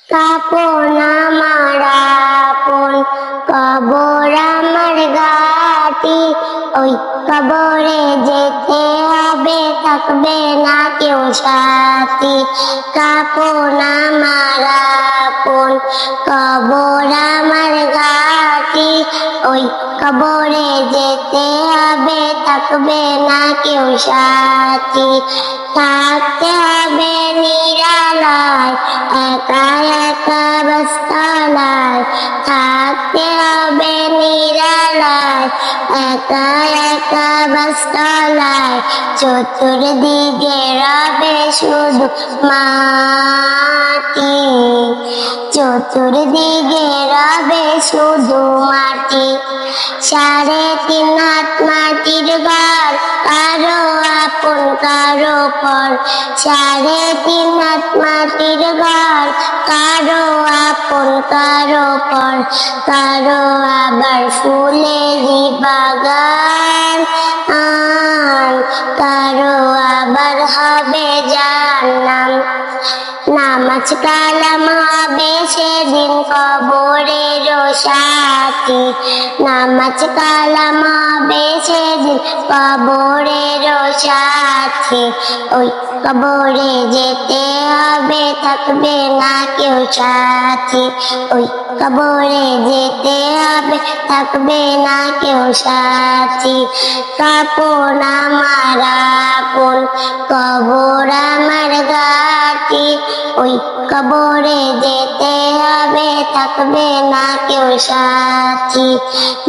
কাপন আমার আপন, কবর আমার ঘাটি। ওই কবরে যেতে হবে, থাকবে না কেউ সাথী। কাপন আমার আপন, কবর আমার ঘাটি। ওই কবরে যেতে হবে, থাকবে না কেউ সাথী। থাকতে হবে নিরালায়, একা একা বাসতলায়। থাকতে হবে নিরালায়, একা একা বাসতলায়। চতুর্দিকে রবে শুধু মাটি, চতুর্দিকে রবে শুধু মাটি। 3.5 হাত মাটির ঘর, কারো আপন কারো পর। 3.5 হাত মাটির ঘর, কারো আপন কারো পর। কারো আবার ফুলেরই বাগান, কারো আবার হবে জাহান্নাম। নামাজ কালাম হবে সেদিন কবরেরও সাথী। নামাজ কালাম হবে সেদিন কবরেরও সাথী। ওই কবরে যেতে হবে, থাকবে না কেউ সাথী। ওই কবরে যেতে হবে, থাকবে না কেউ সাথী। কাপন আমার আপন, কবর আমার ঘাটি। ওই কবরে যেতে হবে, থাকবে না কেউ সাথী।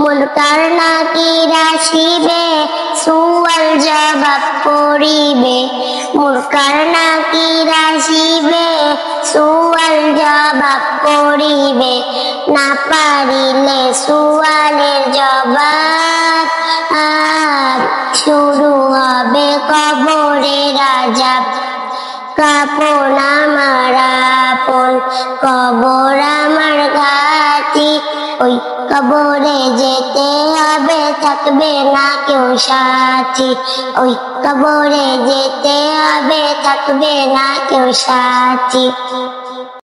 মুনকার নাকির আসিবে, সুয়াল জবাব করিবে। মুনকার নাকির আসিবে, সুয়াল জবাব করিবে। না পারিলে সুয়ালের জবাব, শুরু হবে কবরের আযাব। কাপন আমার আপন, কবর আমার ঘাটি। ওই কবরে যেতে হবে, থাকবে না কেউ সাথী। ওই কবরে যেতে হবে, থাকবে না কেউ সাথী।